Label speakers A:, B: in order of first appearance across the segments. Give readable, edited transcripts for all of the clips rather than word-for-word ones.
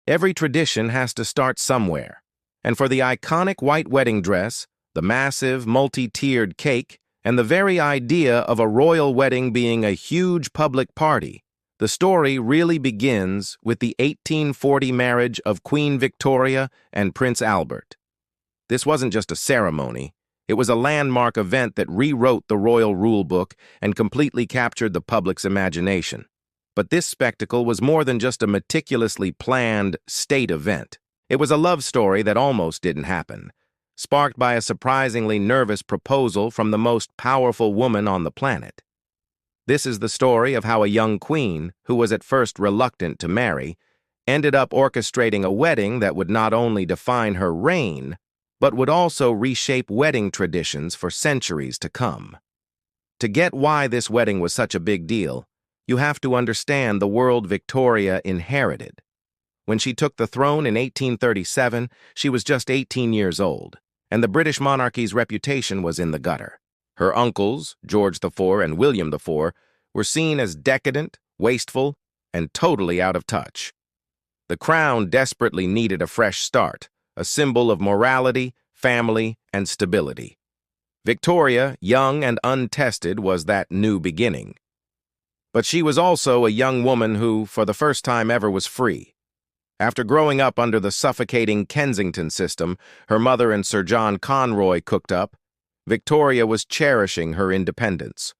A: Every tradition has to start somewhere, and for the iconic white wedding dress, the massive, multi-tiered cake, and the very idea of a royal wedding being a huge public party, the story really begins with the 1840 marriage of Queen Victoria and Prince Albert. This wasn't just a ceremony. It was a landmark event that rewrote the royal rulebook and completely captured the public's imagination. But this spectacle was more than just a meticulously planned state event. It was a love story that almost didn't happen, sparked by a surprisingly nervous proposal from the most powerful woman on the planet. This is the story of how a young queen, who was at first reluctant to marry, ended up orchestrating a wedding that would not only define her reign, but would also reshape wedding traditions for centuries to come. To get why this wedding was such a big deal, you have to understand the world Victoria inherited. When she took the throne in 1837, she was just 18 years old, and the British monarchy's reputation was in the gutter. Her uncles, George IV and William IV, were seen as decadent, wasteful, and totally out of touch. The crown desperately needed a fresh start, a symbol of morality, family, and stability. Victoria, young and untested, was that new beginning. But she was also a young woman who, for the first time ever, was free. After growing up under the suffocating Kensington system her mother and Sir John Conroy cooked up, Victoria was cherishing her independence.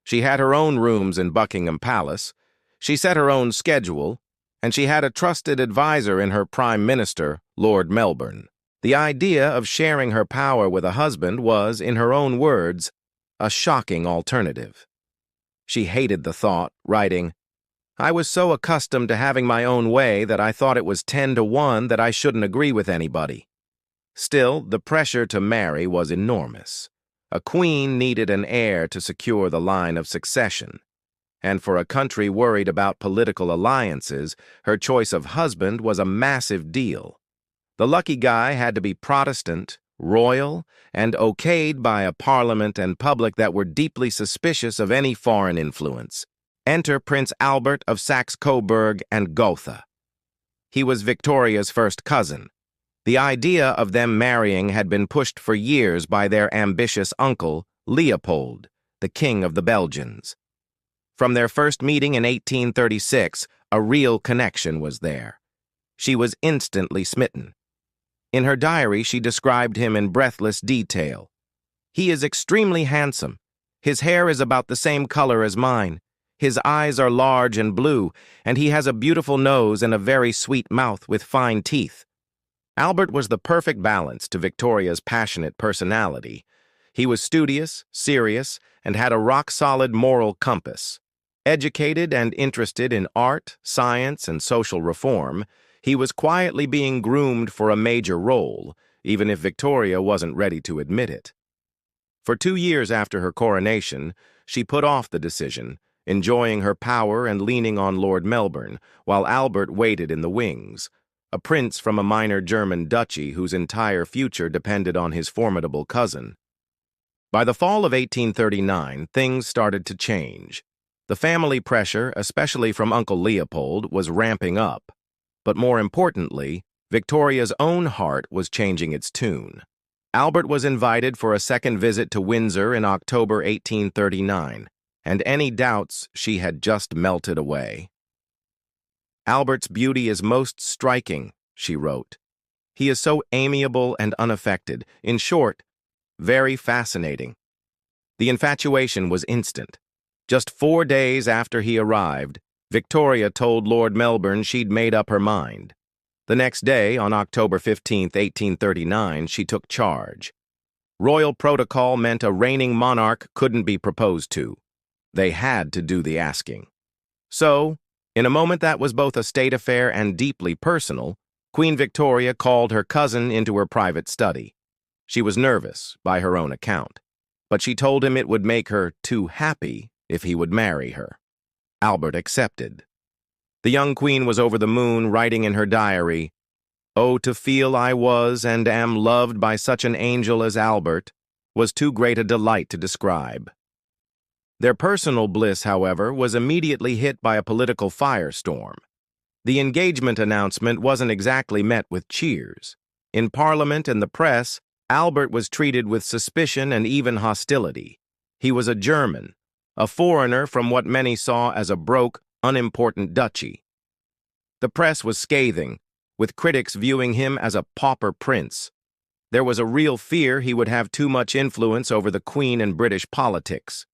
A: She had her own rooms in Buckingham Palace, she set her own schedule, and she had a trusted advisor in her Prime Minister, Lord Melbourne. The idea of sharing her power with a husband was, in her own words, a shocking alternative. She hated the thought, writing, "I was so accustomed to having my own way that I thought it was 10 to 1 that I shouldn't agree with anybody." Still, the pressure to marry was enormous. A queen needed an heir to secure the line of succession. And for a country worried about political alliances, her choice of husband was a massive deal. The lucky guy had to be Protestant, royal, and okayed by a parliament and public that were deeply suspicious of any foreign influence. Enter Prince Albert of Saxe-Coburg and Gotha. He was Victoria's first cousin. The idea of them marrying had been pushed for years by their ambitious uncle, Leopold, the King of the Belgians. From their first meeting in 1836, a real connection was there. She was instantly smitten. In her diary, she described him in breathless detail. "He is extremely handsome. His hair is about the same color as mine. His eyes are large and blue, and he has a beautiful nose and a very sweet mouth with fine teeth." Albert was the perfect balance to Victoria's passionate personality. He was studious, serious, and had a rock-solid moral compass. Educated and interested in art, science, and social reform, he was quietly being groomed for a major role, even if Victoria wasn't ready to admit it. For 2 years after her coronation, she put off the decision, enjoying her power and leaning on Lord Melbourne, while Albert waited in the wings, a prince from a minor German duchy whose entire future depended on his formidable cousin. By the fall of 1839, things started to change. The family pressure, especially from Uncle Leopold, was ramping up. But more importantly, Victoria's own heart was changing its tune. Albert was invited for a second visit to Windsor in October 1839, and any doubts she had just melted away. "Albert's beauty is most striking," she wrote. "He is so amiable and unaffected. In short, very fascinating." The infatuation was instant. Just 4 days after he arrived, Victoria told Lord Melbourne she'd made up her mind. The next day, on October 15, 1839, she took charge. Royal protocol meant a reigning monarch couldn't be proposed to. They had to do the asking. So, in a moment that was both a state affair and deeply personal, Queen Victoria called her cousin into her private study. She was nervous, by her own account, but she told him it would make her too happy if he would marry her. Albert accepted. The young queen was over the moon, writing in her diary, "Oh, to feel I was and am loved by such an angel as Albert was too great a delight to describe." Their personal bliss, however, was immediately hit by a political firestorm. The engagement announcement wasn't exactly met with cheers. In Parliament and the press, Albert was treated with suspicion and even hostility. He was a German, a foreigner from what many saw as a broke, unimportant duchy. The press was scathing, with critics viewing him as a pauper prince. There was a real fear he would have too much influence over the Queen and British politics.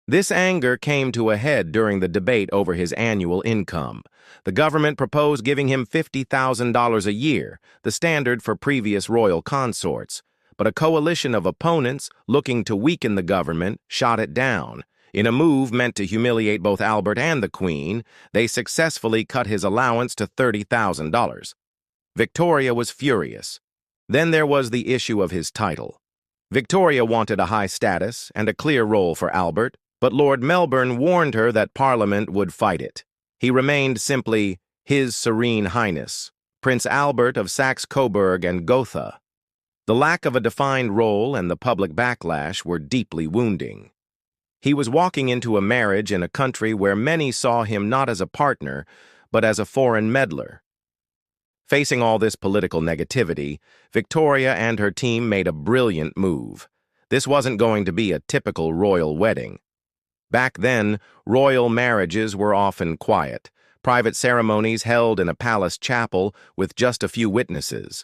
A: This anger came to a head during the debate over his annual income. The government proposed giving him $50,000 a year, the standard for previous royal consorts. But a coalition of opponents, looking to weaken the government, shot it down. In a move meant to humiliate both Albert and the Queen, they successfully cut his allowance to $30,000. Victoria was furious. Then there was the issue of his title. Victoria wanted a high status and a clear role for Albert, but Lord Melbourne warned her that Parliament would fight it. He remained simply His Serene Highness, Prince Albert of Saxe-Coburg and Gotha. The lack of a defined role and the public backlash were deeply wounding. He was walking into a marriage in a country where many saw him not as a partner, but as a foreign meddler. Facing all this political negativity, Victoria and her team made a brilliant move. This wasn't going to be a typical royal wedding. Back then, royal marriages were often quiet, private ceremonies held in a palace chapel with just a few witnesses.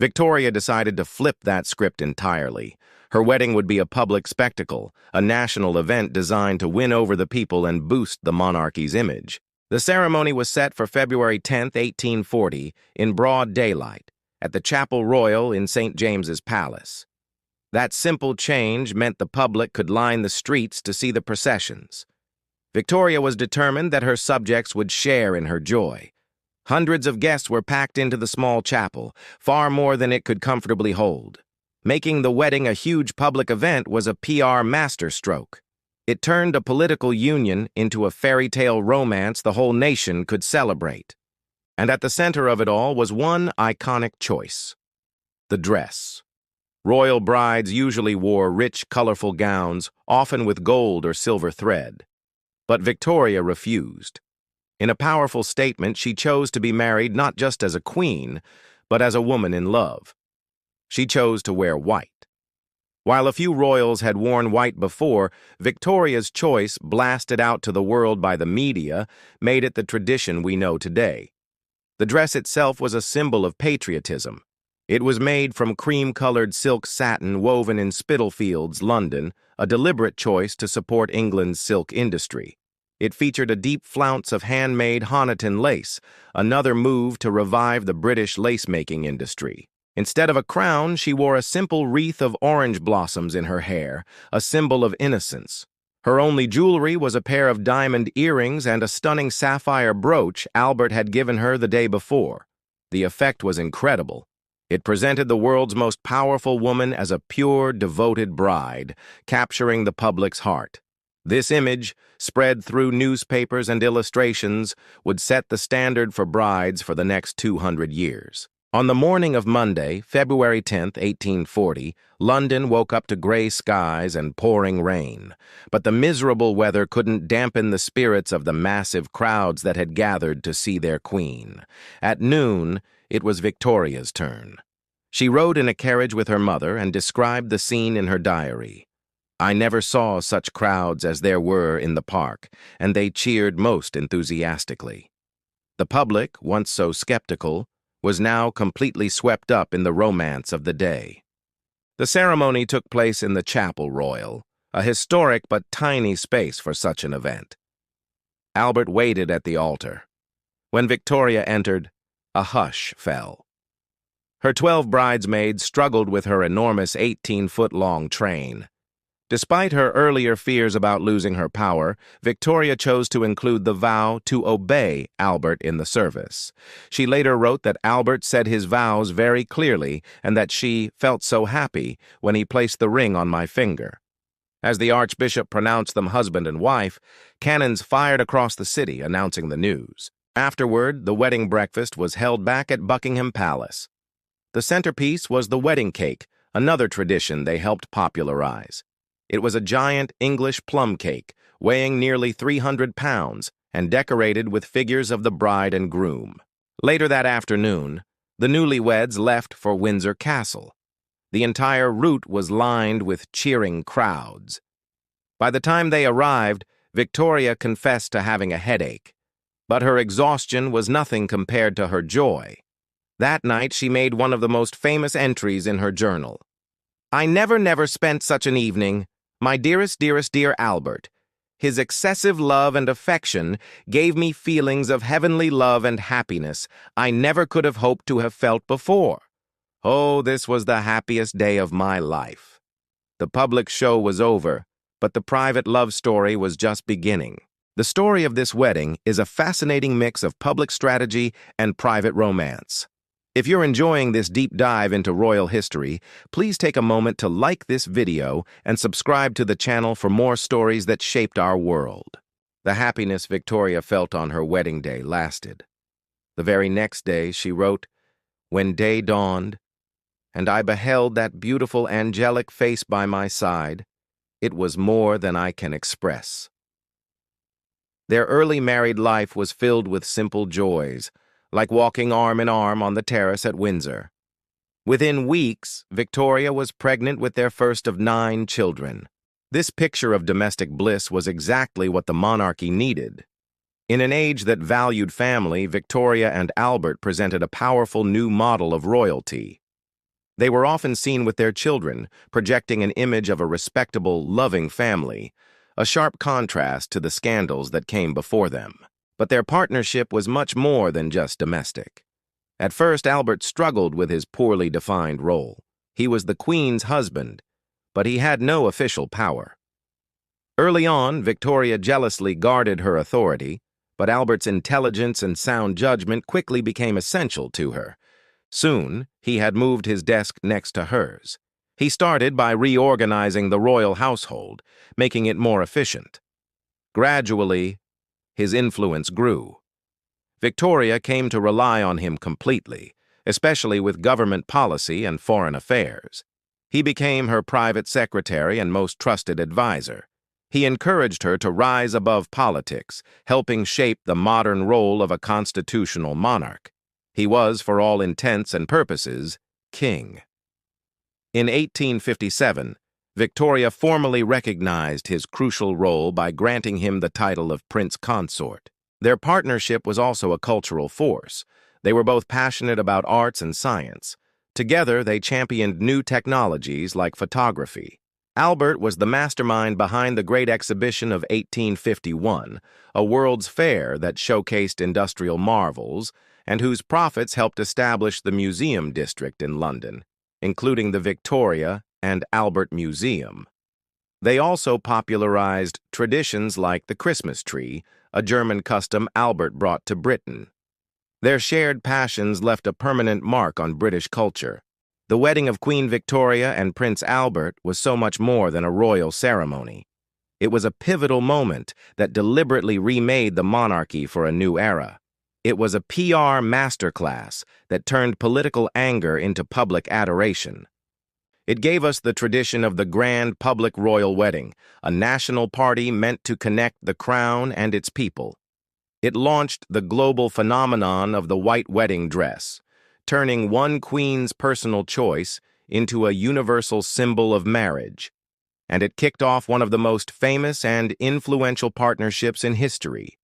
A: Victoria decided to flip that script entirely. Her wedding would be a public spectacle, a national event designed to win over the people and boost the monarchy's image. The ceremony was set for February 10, 1840, in broad daylight, at the Chapel Royal in St. James's Palace. That simple change meant the public could line the streets to see the processions. Victoria was determined that her subjects would share in her joy. Hundreds of guests were packed into the small chapel, far more than it could comfortably hold. Making the wedding a huge public event was a PR masterstroke. It turned a political union into a fairy tale romance the whole nation could celebrate. And at the center of it all was one iconic choice: the dress. Royal brides usually wore rich, colorful gowns, often with gold or silver thread. But Victoria refused. In a powerful statement, she chose to be married not just as a queen, but as a woman in love. She chose to wear white. While a few royals had worn white before, Victoria's choice, blasted out to the world by the media, made it the tradition we know today. The dress itself was a symbol of patriotism. It was made from cream-colored silk satin woven in Spitalfields, London, a deliberate choice to support England's silk industry. It featured a deep flounce of handmade Honiton lace, another move to revive the British lace-making industry. Instead of a crown, she wore a simple wreath of orange blossoms in her hair, a symbol of innocence. Her only jewelry was a pair of diamond earrings and a stunning sapphire brooch Albert had given her the day before. The effect was incredible. It presented the world's most powerful woman as a pure, devoted bride, capturing the public's heart. This image, spread through newspapers and illustrations, would set the standard for brides for the next 200 years. On the morning of Monday, February 10, 1840, London woke up to gray skies and pouring rain. But the miserable weather couldn't dampen the spirits of the massive crowds that had gathered to see their queen. At noon, it was Victoria's turn. She rode in a carriage with her mother and described the scene in her diary. "I never saw such crowds as there were in the park, and they cheered most enthusiastically." The public, once so skeptical, was now completely swept up in the romance of the day. The ceremony took place in the Chapel Royal, a historic but tiny space for such an event. Albert waited at the altar. When Victoria entered, a hush fell. Her 12 bridesmaids struggled with her enormous 18-foot-long train. Despite her earlier fears about losing her power, Victoria chose to include the vow to obey Albert in the service. She later wrote that Albert said his vows very clearly and that she felt so happy when he placed the ring on my finger. As the Archbishop pronounced them husband and wife, cannons fired across the city announcing the news. Afterward, the wedding breakfast was held back at Buckingham Palace. The centerpiece was the wedding cake, another tradition they helped popularize. It was a giant English plum cake, weighing nearly 300 pounds, and decorated with figures of the bride and groom. Later that afternoon, the newlyweds left for Windsor Castle. The entire route was lined with cheering crowds. By the time they arrived, Victoria confessed to having a headache, but her exhaustion was nothing compared to her joy. That night, she made one of the most famous entries in her journal. "I never spent such an evening. My dearest dear Albert. His excessive love and affection gave me feelings of heavenly love and happiness I never could have hoped to have felt before. Oh, this was the happiest day of my life." The public show was over, but the private love story was just beginning. The story of this wedding is a fascinating mix of public strategy and private romance. If you're enjoying this deep dive into royal history, please take a moment to like this video and subscribe to the channel for more stories that shaped our world. The happiness Victoria felt on her wedding day lasted. The very next day, she wrote, "When day dawned, and I beheld that beautiful angelic face by my side, it was more than I can express." Their early married life was filled with simple joys, like walking arm in arm on the terrace at Windsor. Within weeks, Victoria was pregnant with their first of 9 children. This picture of domestic bliss was exactly what the monarchy needed. In an age that valued family, Victoria and Albert presented a powerful new model of royalty. They were often seen with their children, projecting an image of a respectable, loving family, a sharp contrast to the scandals that came before them. But their partnership was much more than just domestic. At first, Albert struggled with his poorly defined role. He was the Queen's husband, but he had no official power. Early on, Victoria jealously guarded her authority, but Albert's intelligence and sound judgment quickly became essential to her. Soon, he had moved his desk next to hers. He started by reorganizing the royal household, making it more efficient. Gradually, his influence grew. Victoria came to rely on him completely, especially with government policy and foreign affairs. He became her private secretary and most trusted advisor. He encouraged her to rise above politics, helping shape the modern role of a constitutional monarch. He was, for all intents and purposes, king. In 1857, Victoria formally recognized his crucial role by granting him the title of Prince Consort. Their partnership was also a cultural force. They were both passionate about arts and science. Together, they championed new technologies like photography. Albert was the mastermind behind the Great Exhibition of 1851, a World's Fair that showcased industrial marvels and whose profits helped establish the museum district in London, including the Victoria and Albert Museum. They also popularized traditions like the Christmas tree, a German custom Albert brought to Britain. Their shared passions left a permanent mark on British culture. The wedding of Queen Victoria and Prince Albert was so much more than a royal ceremony. It was a pivotal moment that deliberately remade the monarchy for a new era. It was a PR masterclass that turned political anger into public adoration. It gave us the tradition of the grand public royal wedding, a national party meant to connect the crown and its people. It launched the global phenomenon of the white wedding dress, turning one queen's personal choice into a universal symbol of marriage. And it kicked off one of the most famous and influential partnerships in history.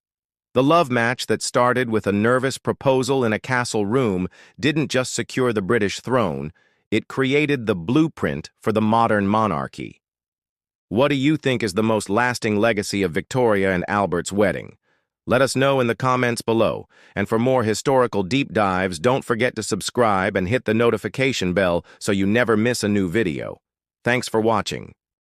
A: The love match that started with a nervous proposal in a castle room didn't just secure the British throne, it created the blueprint for the modern monarchy. What do you think is the most lasting legacy of Victoria and Albert's wedding? Let us know in the comments below. And for more historical deep dives, don't forget to subscribe and hit the notification bell so you never miss a new video. Thanks for watching.